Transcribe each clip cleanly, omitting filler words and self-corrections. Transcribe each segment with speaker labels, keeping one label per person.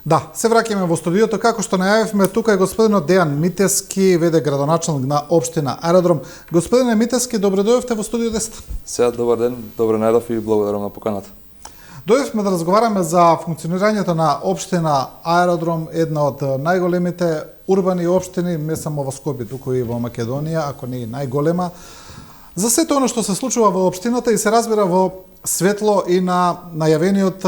Speaker 1: Да, се враќаме во студиото, како што најавивме, тука е господинот Дејан Митевски, веде градоначалник на општина Аеродром. Господине Митевски, добре дојдовте во студио 10.
Speaker 2: Сега, добар ден, добре најдов и благодарам на поканата.
Speaker 1: Дојдовме да разговараме за функционирањето на општина Аеродром, една од најголемите урбани општини, не само во Скопје, туку и во Македонија, ако не и најголема. За сето оно што се случува во општината и се разбира во светло и на најавениот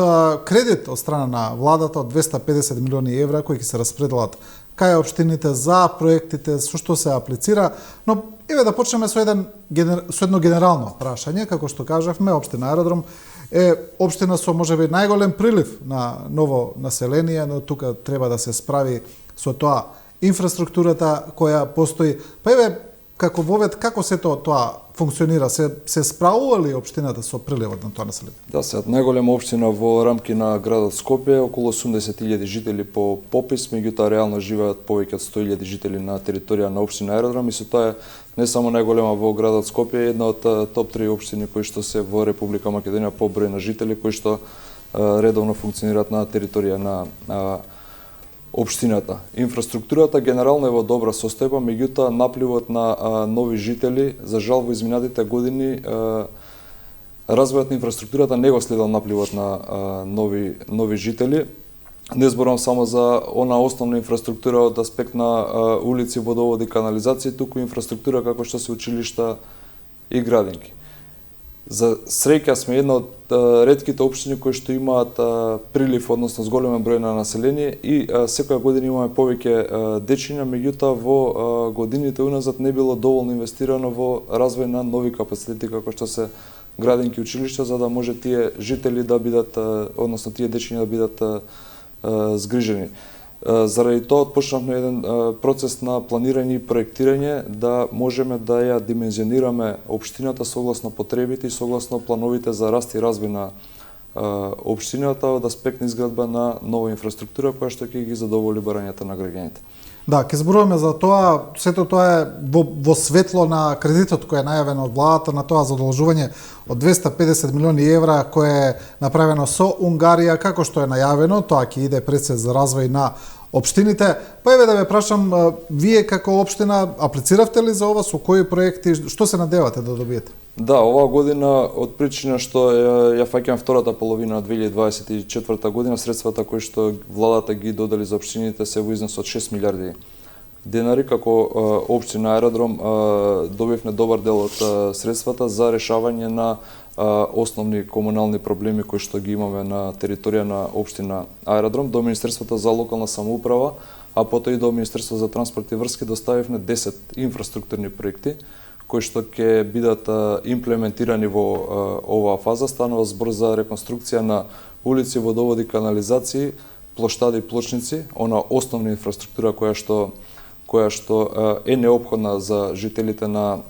Speaker 1: кредит од страна на владата од 250 милиони евра кои ќе се распределат кај општините за проектите со што се аплицира, но еве да почнеме со едно генерално прашање, како што кажавме, општина Аеродром е општина со можеби најголем прилив на ново население, но тука треба да се справи со тоа инфраструктурата која постои. Па еве како вовед, како се тоа функционира? Се справува ли општината со приливот на тоа население?
Speaker 2: Да, се најголема општина во рамки на градот Скопје, околу 80.000 жители по попис, меѓутоа реално живеат повеќе од 100.000 жители на територија на општина Аеродром и со тоа не само најголема во градот Скопје, една од топ 3 општини кои што се во Република Македонија по број на жители кои што редовно функционираат на територија на општината. Инфраструктурата генерално е во добра состојба, меѓутоа напливот на нови жители, за жал во изминатите години развојот на инфраструктурата не го следал напливот на нови жители. Не зборам само за она основна инфраструктура од аспект на улици, водоводи, канализација, туку инфраструктура како што се училишта и градинки. За среќа сме една од ретките општини кои што имаат прилив, односно зголемен број на население и секоја година имаме повеќе дечиња, меѓутоа во годините уназад не било доволно инвестирано во развој на нови капацитети како што се градинки училишта, за да може тие жители да бидат, односно тие дечиња да бидат згрижени. Заради тоа отпочнавме еден процес на планирање и проектирање да можеме да ја димензионираме општината согласно потребите и согласно плановите за раст и развој на општината од аспект на изградба на нова инфраструктура која што ќе ги задоволи барањата на граѓаните.
Speaker 1: Да, ќе зборуваме за тоа, сето тоа е во светло на кредитот кој е најавен од владата на тоа задолжување од 250 милиони евра кој е направено со Унгарија, како што е најавено, тоа ќе иде прецес за развој на општините. Па еве да ве прашам, вие како општина аплициравте ли за ова, со кои проекти, што се надевате да добиете?
Speaker 2: Да, оваа година од причина што ја фаќам втората половина од 2024 година, средствата кои што владата ги додели за општините се во износ од 6 милиарди денари, како општина Аеродром добивме добар дел од средствата за решавање на основни комунални проблеми кои што ги имаме на територија на општина Аеродром. До Министерството за локална самоуправа, а потоа и до Министерството за транспорт и врски доставивме 10 инфраструктурни проекти кои што ќе бидат имплементирани во оваа фаза. Станува збор за реконструкција на улици, водоводи, канализации, плоштади и плочници, она основна инфраструктура која што е неопходна за жителите на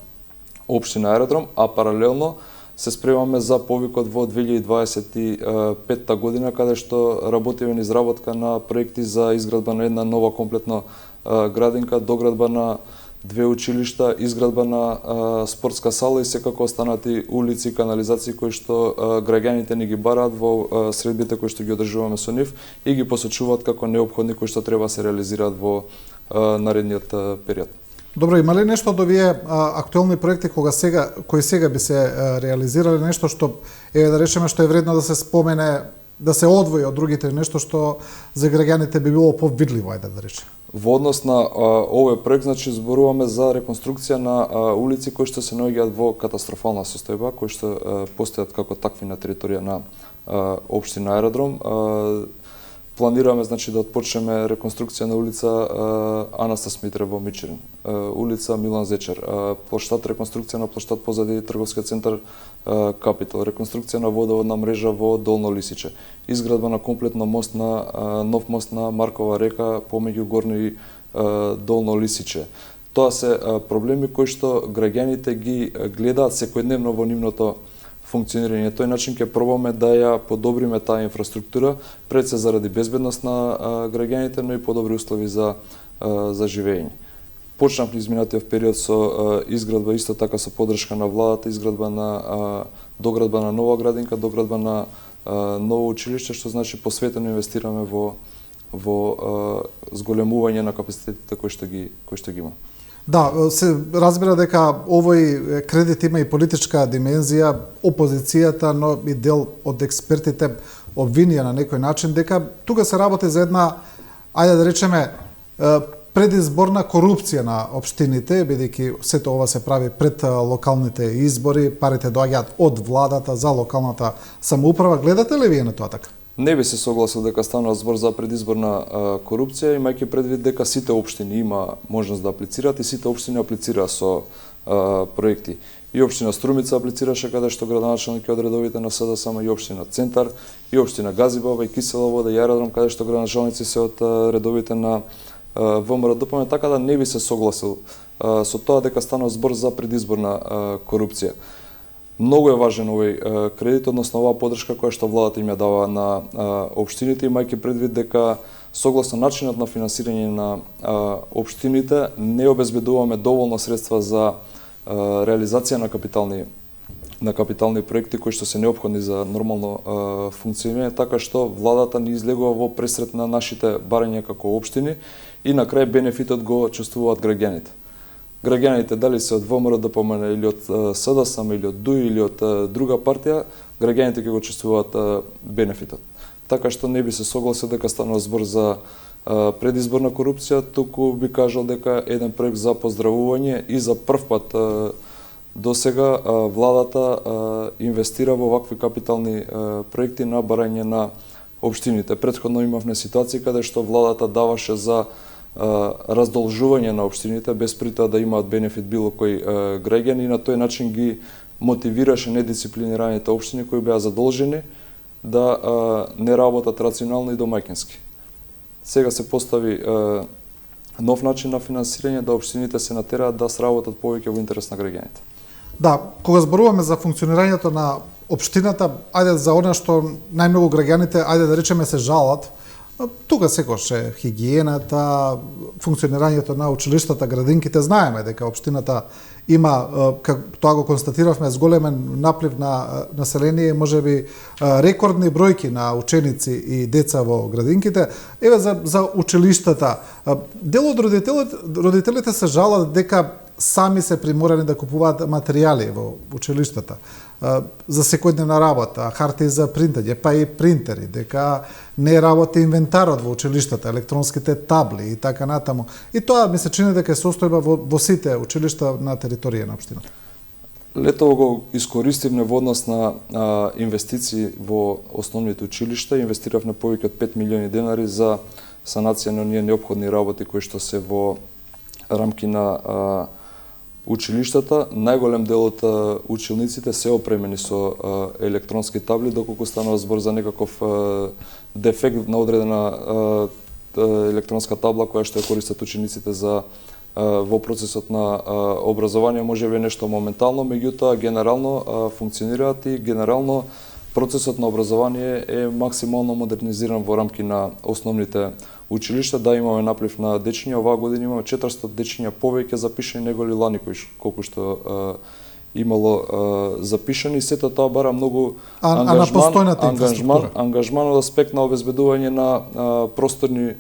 Speaker 2: општина Аеродром, а паралелно се спремаме за повикот во 2025 година, каде што работиме на изработка на проекти за изградба на една нова комплетна градинка, доградба на 2 училишта, изградба на спортска сала и секако останати улици, канализации кои што граѓаните ни ги бараат во средбите кои што ги одржуваме со нив и ги посочуваат како неопходни кои што треба да се реализираат во наредниот период.
Speaker 1: Добро, има ли нешто од овие актуелни проекти кои сега би се реализирали, нешто што да речеме што е вредно да се спомене, да се одвои од другите, нешто што за граѓаните би било повидливо, ајде да речеме?
Speaker 2: Во однос на овој проект, значи зборуваме за реконструкција на улици кои што се наоѓаат во катастрофална состојба, кои што постојат како такви на територија на општина Аеродром. Планираме значи да отпочнеме реконструкција на улица Анастас Митре во Мичерин, улица Милан Зечер, плоштад реконструкција на плоштад позади трговскиот центар Капитал, реконструкција на водоводна мрежа во Долно Лисиче, изградба на комплетно мост на нов мост на Маркова река помеѓу Горно и Долно Лисиче. Тоа се проблеми кои што граѓаните ги гледаат секојдневно во нивното функционирање. Тој начин ќе пробаме да ја подобриме таа инфраструктура, пред се заради безбедност на граѓаните, но и подобри услови за живење. Почнавме изминатиот период со изградба исто така со поддршка на владата, изградба на доградба на нова градинка, доградба на ново училиште, што значи посветено инвестираме во во зголемување на капацитетите кои што ги има.
Speaker 1: Да, се разбира дека овој кредит има и политичка димензија, опозицијата, но и дел од експертите обвинија на некој начин дека тука се работи за една, ајде да речеме, предизборна корупција на општините, бидејќи сето ова се прави пред локалните избори, парите доаѓаат од владата за локалната самоуправа. Гледате ли вие на тоа така?
Speaker 2: Не би се согласил дека станува збор за предизборна корупција, имајќи предвид дека сите општини има можност да аплицираат и сите општини аплицираа со проекти. И општина Струмица аплицираше каде што градоначелник е од редовите на СДСМ, и општина Центар, и општина Газибаба, и Кисела вода, и аеродром каде што градоначелници се од редовите на ВМРО-ДПМНЕ, така да не би се согласил со тоа дека станува збор за предизборна корупција. Многу е важен овој кредит, односно оваа поддршка која што владата им ја дава на општините, имајќи предвид дека согласно начинот на финансирање на општините не обезбедуваме доволно средства за реализација на капитални проекти кои што се неопходни за нормално функционирање, така што владата ни излегува во пресрет на нашите барања како општини и на крај бенефитот го чувствуваат граѓаните. Граѓаните, дали се од ВМРО-ДПМНЕ или од СДСМ или од ДУИ или од друга партија, граѓаните ќе го чувствуваат бенефитот. Така што не би се согласил дека станува збор за предизборна корупција, туку би кажал дека еден проект за поздравување и за прв пат до сега владата инвестира во вакви капитални проекти на барање на општините. Претходно имавме ситуации каде што владата даваше за раздолжување на општините без при тоа да имаат бенефит било кој граѓани и на тој начин ги мотивираше недисциплинираните општини кои беа задолжени да не работат рационално и домаќински. Сега се постави нов начин на финансирање да општините се натераат да сработат повеќе во интерес на граѓаните.
Speaker 1: Да, кога зборуваме за функционирањето на општината, ајде за она што најмногу граѓаните, ајде да речеме, се жалат, тука секош е хигиената, функционирањето на училиштата, градинките. Знаеме дека општината има, тоа го констатиравме, зголемен наплив на население, можеби рекордни бројки на ученици и деца во градинките. Еве за училиштата, дел од родителите се жалат дека сами се приморани да купуваат материјали во училиштата за секојдневна работа, хартии за принтање, па и принтери, дека не работи инвентарот во училиштата, електронските табли и така натаму. И тоа ми се чини дека е состојба во сите училишта на територија на општината.
Speaker 2: Летово го искористивме во однос на инвестиции во основните училишта, инвестиравме повеќе од 5 милиони денари за санација на оние неопходни работи кои што се во рамки на училиштата. Најголем дел од училниците се опремени со електронски табли, доколку станува збор за некаков дефект на одредена електронска табла која што ја користат учениците за во процесот на образование, можеби нешто моментално, меѓутоа генерално функционираат и генерално процесот на образование е максимално модернизиран во рамки на основните училишта. Да, имаме наплив на дечиња, оваа година имаме 400 дечиња повеќе запишани неголи лани колку што имало запишани. Сето тоа бара многу ангажман од аспект на обезбедување на просторни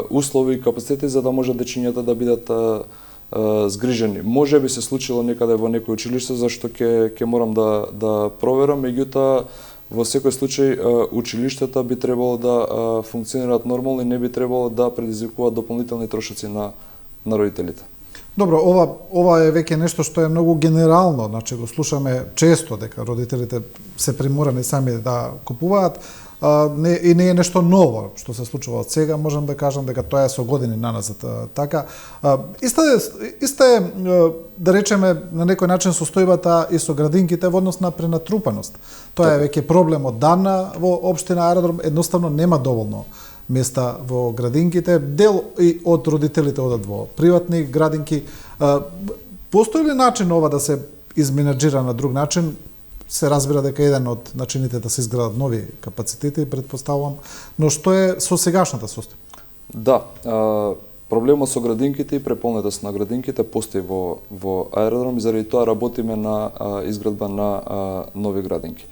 Speaker 2: услови и капацитети за да може дечињата да бидат згрижени. Може би се случило некаде во некој училиште зашто ќе морам да проверам, меѓутоа во секој случај училиштата би требало да функционираат нормално и не би требало да предизвикуваат дополнителни трошоци на родителите.
Speaker 1: Добро, ова е веќе нешто што е многу генерално, значи го слушаме често дека родителите се приморани сами да купуваат. И не е нешто ново што се случува од сега, можам да кажам дека тоа е со години наназад така. Иста е, да речеме, на некој начин состојбата и со градинките во однос на пренатрупаност. Тоа е веќе проблем од дана во општина Аеродром, едноставно нема доволно места во градинките, дел и од родителите одат во приватни градинки. Постои ли начин ова да се изменаџира на друг начин? Се разбира дека еден од начините да се изградат нови капацитети, предпоставувам, но што е со сегашната состојба?
Speaker 2: Да, проблемот со градинките и преполнетост на градинките постои во Аеродром и заради тоа работиме на изградба на нови градинки.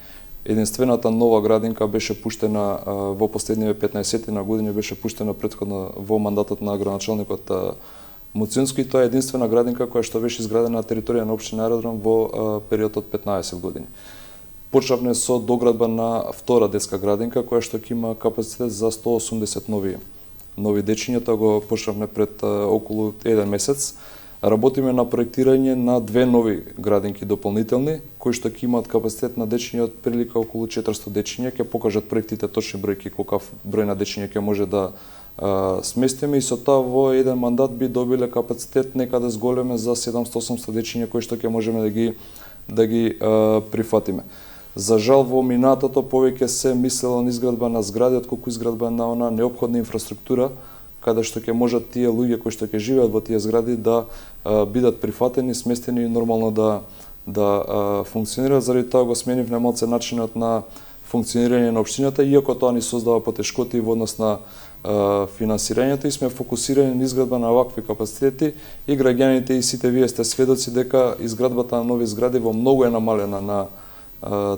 Speaker 2: Единствената нова градинка беше пуштена во последниве 15 на години, беше пуштена претходно во мандатот на градоначалникот Муцински. Тоа е единствена градинка која што беше изградена на територија на општина Аеродром во период од 15 години. Почнавме со доградба на втора детска градинка која што ќе има капацитет за 180 нови дечиња. Тоа го почнавме пред околу 1 месец. Работиме на проектирање на 2 нови градинки дополнителни, кои што ќе имаат капацитет на дечиња од прилика околу 400 дечиња. Ќе покажат проектите точни бројки колкав број на дечиња ќе може да сместиме, и со тоа во еден мандат би добиле капацитет некаде зголеме за 700-800 дечиња кои што ќе можеме да ги прифатиме. За жал во минатото повеќе се мислело на изградба на згради отколку изградба на она неопходна инфраструктура каде што ќе можат тие луѓе кои што ќе живеат во тие згради да бидат прифатени, сместени и нормално да функционираат. Заради тоа го сменивме малце начинот на функционирање на општината, иако тоа ни создава потешкоти во однос на финансирањето, и сме фокусирани на изградба на вакви капацитети, и граѓаните и сите вие сте сведоци дека изградбата на нови згради во многу е намалена на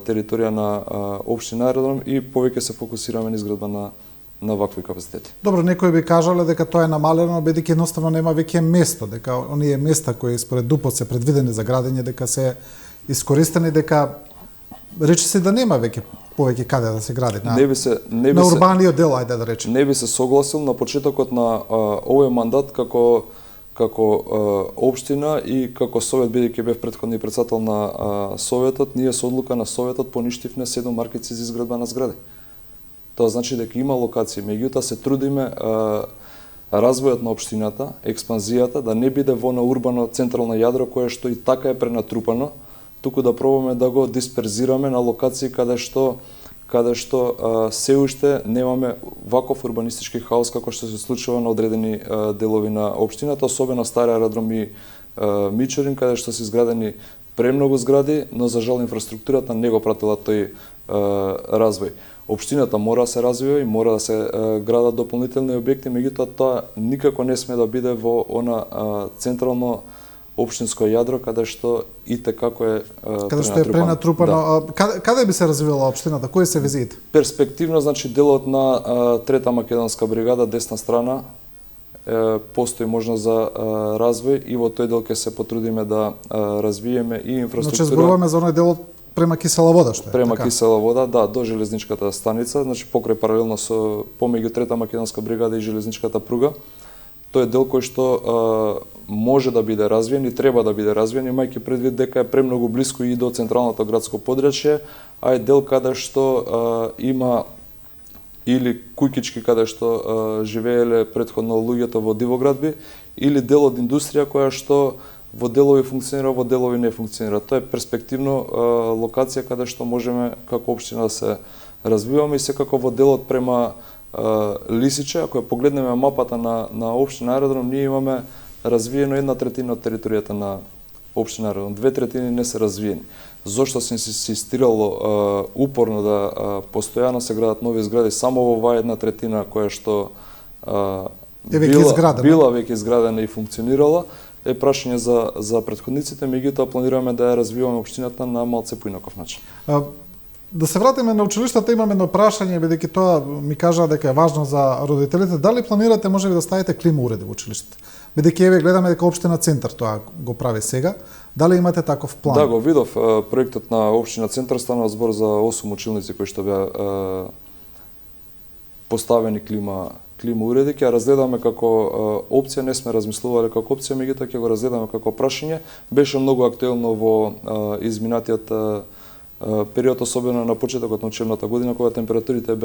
Speaker 2: територија на општина Аеродром, и повеќе се фокусираме на изградба на вакви капацитети.
Speaker 1: Добро, некои би кажале дека тоа е намалено бидејќи едноставно нема веќе место, дека оние места кои според ДУПО се предвидени за градење дека се искористени, дека речиси да нема веќе повеќе каде да се гради на урбаниот дел, ајде да речеме.
Speaker 2: Не би се согласил. На почетокот на овој мандат како општина и како совет, бидејќи бев претходни председател на советот, ние со одлука на советот поништивме 7 маркици за изградба на згради. Тоа значи дека има локации, меѓутоа се трудиме развојот на општината, експанзијата да не биде во на урбано централно јадро кое што и така е пренатрупано, туку да пробаме да го дисперзираме на локации каде што се уште немаме ваков урбанистички хаос како што се случува на одредени делови на општината, особено Стари аеродром и Мичурин, каде што се изградени премногу згради, но за жал инфраструктурата не го пратила тој развој. Општината мора да се развива и мора да се градат дополнителни објекти, меѓутоа тоа никако не сме да биде во она централно општинско јадро каде што итекако е
Speaker 1: пренатрупано. Да. Каде би се развивала општината? Кои се визиите?
Speaker 2: Перспективно, значи делот на Трета македонска бригада, десна страна, постои можност за развој, и во тој дел ќе се потрудиме да развиеме и инфраструктура.
Speaker 1: Значи зборуваме за оној делот према кисела вода, што е
Speaker 2: према
Speaker 1: така?
Speaker 2: Кисела вода, да, до железничката станица, значи покрај паралелно со помеѓу Трета македонска бригада и железничката пруга. Тој е дел кој што може да биде развиен и треба да биде развиен, имајќи предвид дека е премногу блиску и до централното градско подрачје, а е дел каде што има или куќички каде што живееле претходно луѓето во дивоградби, или дел од индустрија која што во делови функционира, во делови не функционира. Тоа е перспективно локација каде што можеме како општина да се развиваме, и секако во делот према Лисиче, ако ја погледнеме мапата на општина Аеродром, ние имаме развиено 1/3 од територијата на општина Аеродром, 2/3 не се развиени. Зошто се инсистирало упорно да постојано се градат нови згради само во оваа 1/3 која што била веќе изградена и функционирала, е прашање за претходниците, меѓутоа планираме да ја развиваме општината на малце поинаков начин.
Speaker 1: Да се вратиме на училиштата, имаме едно прашање, бидејќи тоа ми кажа дека е важно за родителите. Дали планирате можеби да ставите клима уреди во училиштата? Бидејќи еве гледаме дека општина Центар тоа го прави сега. Дали имате таков план?
Speaker 2: Да, го видов проектот на општина Центар, станува збор за 8 училници кои што беа поставени клима уреди. Ќе разгледаме како опција, не сме размислувале како опција, меѓутоа ќе го разгледаме како прашање. Беше многу актуелно во изминатиот период, особено на почетокот на учебната година, кога температурите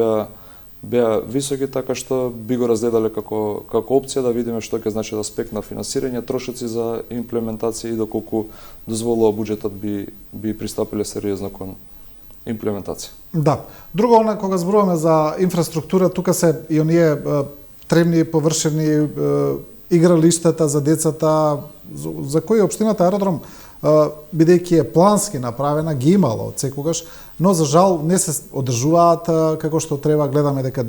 Speaker 2: беа високи, така што би го разгледале како опција, да видиме што ќе значи аспект на финансирање, трошоци за имплементација и доколку дозволува буџетот би пристапиле сериозно кон имплементација.
Speaker 1: Да. Друго, кога зборуваме за инфраструктура, тука се и оние тревни површини игралиштата за децата, за кои општината Аеродром, бидејќи е плански направена, ги имала од секогаш, но за жал не се одржуваат како што треба. Гледаме дека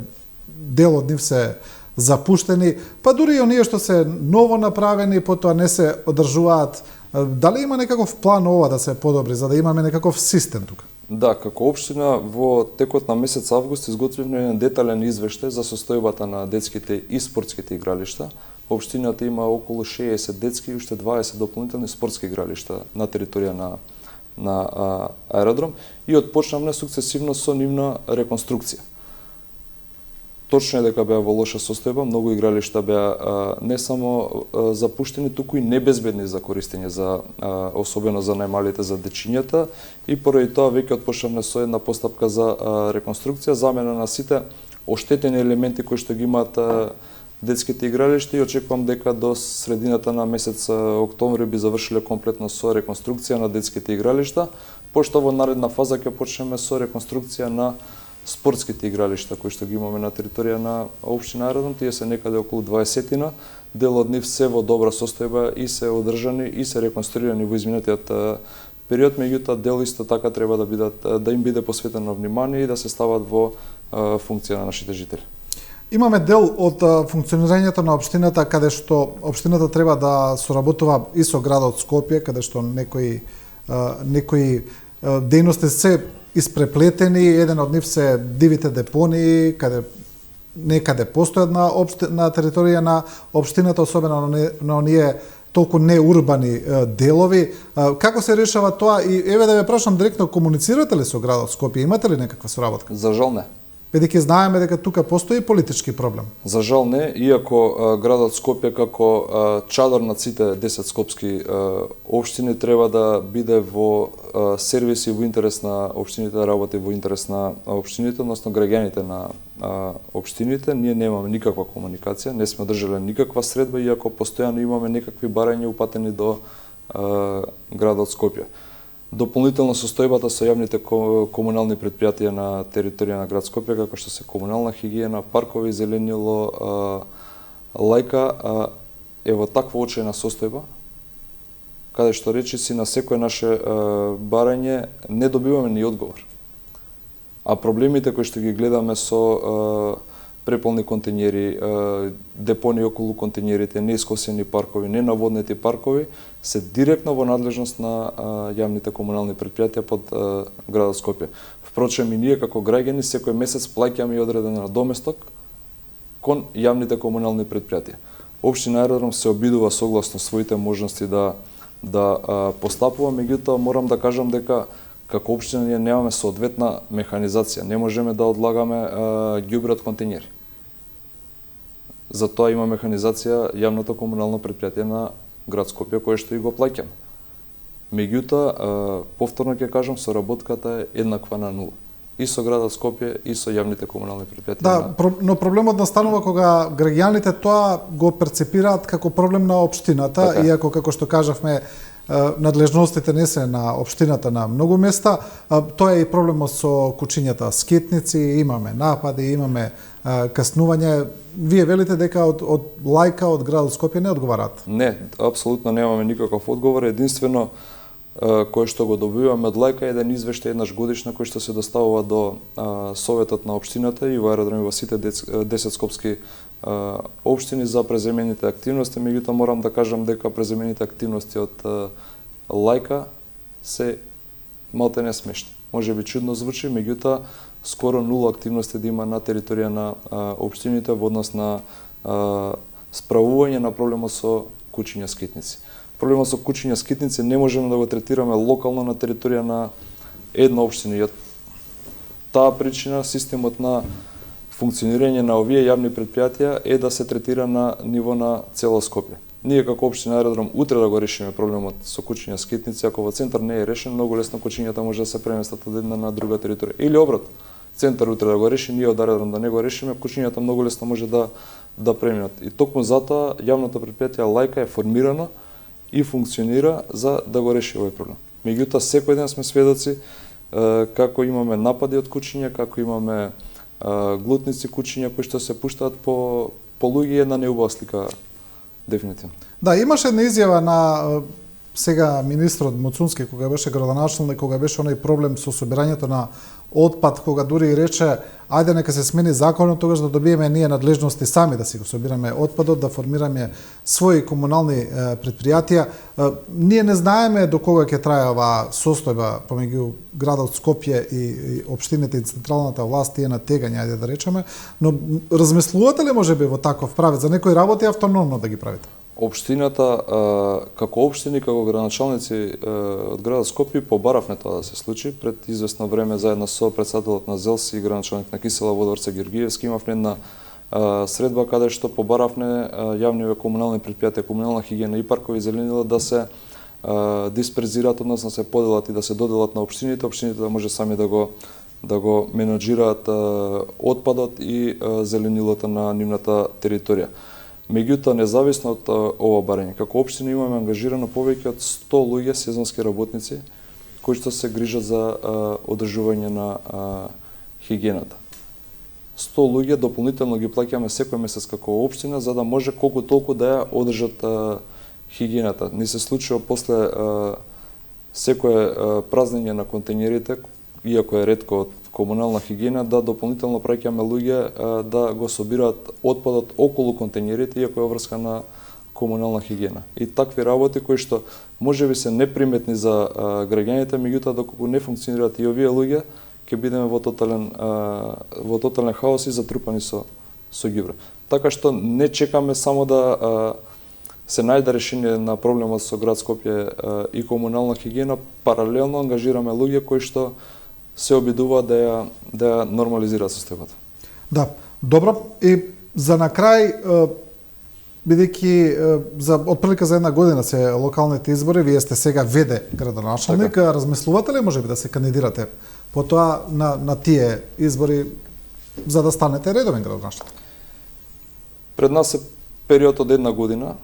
Speaker 1: дел од нив се запуштени, па дури и оние што се ново направени, потоа не се одржуваат. Дали има некаков план ова да се подобри, за да имаме некаков систем тука?
Speaker 2: Да, како општина во текот на месец август изготвивме еден детален извештај за состојбата на детските и спортските игралишта. Општината има околу 60 детски и уште 20 дополнителни спортски игралишта на територија на аеродром и отпочнавме сукцесивно со нивна реконструкција. Точно е дека беа во лоша состојба, многу игралишта беа не само запуштени, туку и небезбедни за користење, особено за најмалите, за дечињата, и поради тоа веќе отпочнавме со една постапка за реконструкција, замена на сите оштетени елементи кои што ги имаат детските игралишта, и очекувам дека до средината на месец октомври би завршиле комплетно со реконструкција на детските игралишта, пошто во наредна фаза ќе почнеме со реконструкција на спортските игралишта кои што ги имаме на територија на општина Аеродром. Тие се некаде околу 20-тина, дел од нив се во добра состојба и се одржани и се реконструирани во изминатиот период, меѓутоа дел исто така треба да им биде посветено внимание и да се стават во функција на нашите жители.
Speaker 1: Имаме дел од функционирањето на општината каде што општината треба да соработува и со градот Скопје, каде што некои дејности се испреплетени, еден од нив се дивите депонии, каде некаде постојат на територија на општината, особено на оние толку неурбани делови. Како се решава тоа? И еве да ве прашам директно, комуницирате ли со градот Скопје? Имате ли некаква соработка?
Speaker 2: За жал не.
Speaker 1: Бидејќи знаеме дека тука постои политички проблем.
Speaker 2: За жал не, иако градот Скопје како чадор на сите 10 скопски општини треба да биде во сервис и во интерес на општините, да работи во интерес на општините, односно граѓаните на општините. Ние немаме никаква комуникација, не сме одржале никаква средба, иако постојано имаме некакви барања упатени до градот Скопје. Дополнително состојбата со јавните комунални предпријатија на територија на град Скопје, како што се комунална хигиена, паркови, зеленило, лајка, е во таква очајна состојба, каде што речиси на секој наше барање не добиваме ни одговор. А проблемите кои што ги гледаме со преполни контењери, депони околу контењерите, неискосени паркови, ненаводнети паркови, се директно во надлежност на јавните комунални предпријатија под градот Скопје. Впрочем, и ние како граѓани секој месец плаќаме и одреден надоместок кон јавните комунални предпријатија. Општина Аеродром се обидува согласно своите можности да постапува, меѓутоа морам да кажам дека како општина ние немаме соодветна механизација, не можеме да одлагаме ѓубре од контењери. Затоа има механизација јавното комунално предпријатие на град Скопје, кое што и го плаќаме. Меѓутоа, повторно ќе кажам, соработката е еднаква на нула. И со градот Скопје, и со јавните комунални предпријатија.
Speaker 1: Да, но проблемот настанува кога граѓаните тоа го перцепираат како проблем на општината,
Speaker 2: така,
Speaker 1: иако како што кажавме, надлежностите не се на општината на многу места. Тоа е и проблемот со кучињата скетници, имаме напади, имаме каснување. Вие велите дека од лајка од градот Скопје не одговараат?
Speaker 2: Не, апсолутно немаме никаков одговор. Единствено кој што го добиваме од лајка е еден извештај еднаш годишно кој што се доставува до Советот на општината и во Аеродром и во сите 10 скопски општини за преземените активности, меѓутоа морам да кажам дека преземените активности од лајка се малтене смешни. Може би чудно звучи, меѓутоа скоро нула активности да има на територија на општините во однос на справување на проблемот со кучиња скитници. Проблемот со кучиња скитници не можеме да го третираме локално на територија на една општина. И од таа причина системот на функционирање на овие јавни предпријатија е да се третира на ниво на цело Скопје. Ние како општина Аеродром утре да го решиме проблемот со кучиња скитници, ако во центар не е решен, многу лесно кучињата може да се преместат од една на друга територија. Или обратно, центар утре да го реши, ние од Аеродром да не го решиме, кучињата многу лесно може да преминат. И токму затоа јавното предпријатие лајка е формирано и функционира за да го реши овој проблем. Меѓутоа секој ден сме сведоци како имаме напади од кучиња, како имаме глутници кучиња кои што се пуштаат по луѓе, една неубава слика дефинитивно.
Speaker 1: Да, имаше една изјава на сега министрот Моцунски, кога беше градоначалник, кога беше оној проблем со собирањето на отпад, кога дури и рече, ајде нека се смени законот, тогаш да добиеме ние надлежности сами да си го собираме отпадот, да формираме своји комунални предпријатија. Ние не знаеме до кога ќе трае оваа состојба помеѓу градот Скопје и општините и централната власт, тие натегања, ајде да речеме, но размислувате ли можеби во таков правец за некои работи автономно да ги правите?
Speaker 2: Општината, како општини, како градоначалници од градот Скопје, побаравме тоа да се случи. Пред известно време, заедно со председателот на ЗЕЛС и градоначалник на Кисела Водорце Георгиевски, имавме една средба каде што побаравме јавниве комунални предпријатија, комунална хигиена и паркови зеленила да се дисперзираат, односно се поделат и да се доделат на општините, општините да може сами да го менаџираат отпадот и зеленилото на нивната територија. Меѓутоа, независно од ова барање, како општина имаме ангажирано повеќе од 100 луѓе сезонски работници кои што се грижат за одржување на хигиената. 100 луѓе дополнително ги плаќаме секој месец како општина за да може колку толку да ја одржат хигиената. Ни се случува после секое празнење на контејнерите, иако е ретко од комунална хигиена, да дополнително праќаме луѓе да го собираат отпадот околу контејнерите, иако е врска на комунална хигиена. И такви работи кои што можеби се неприметни за граѓаните, меѓутоа доколку не функционираат и овие луѓе, ќе бидеме во тотален хаос и затрупани со ѓубре. Така што не чекаме само да се најде решение на проблемот со град Скопје и комунална хигиена, паралелно ангажираме луѓе кои што се обидуваат да ја нормализираат состојбата.
Speaker 1: Да, добро. И за на крај, бидејќи за отприлика за една година се локалните избори, вие сте сега веде градоначалник, така. Размислувате ли можеби да се кандидирате потоа на тие избори за да станете редовен градоначалник?
Speaker 2: Пред нас е период од една година.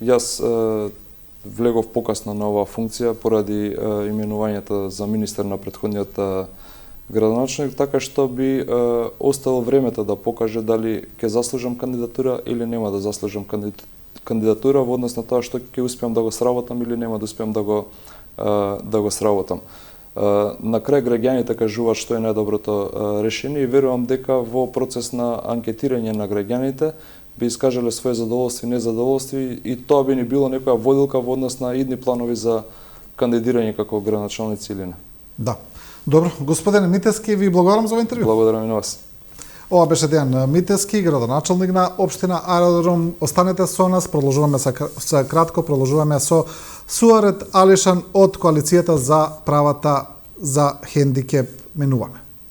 Speaker 2: Јас влегов покасно на оваа функција поради именувањето за министер на претходниот градоначалник, така што би оставил времето да покаже дали ќе заслужам кандидатура или нема да заслужам кандидатура во однос на тоа што ќе успеам да го сработам или нема да успеам да го сработам. На крај граѓаните кажуваат што е најдоброто решение и верувам дека во процес на анкетирање на граѓаните би искажале своје задоволство и незадоволство и тоа би ни било некоја водилка во однос на идни планови за кандидирање како градоначалници или не. Да.
Speaker 1: Добро, господине Митевски, ви благодарам за овој интервју.
Speaker 2: Благодарам и на вас.
Speaker 1: Ова беше Дејан Митевски, градоначалник на општина Аеродром. Останете со нас, продолжуваме со кратко, продолжуваме со Суарет Алишан од Коалицијата за правата за хендикеп. Менуваме.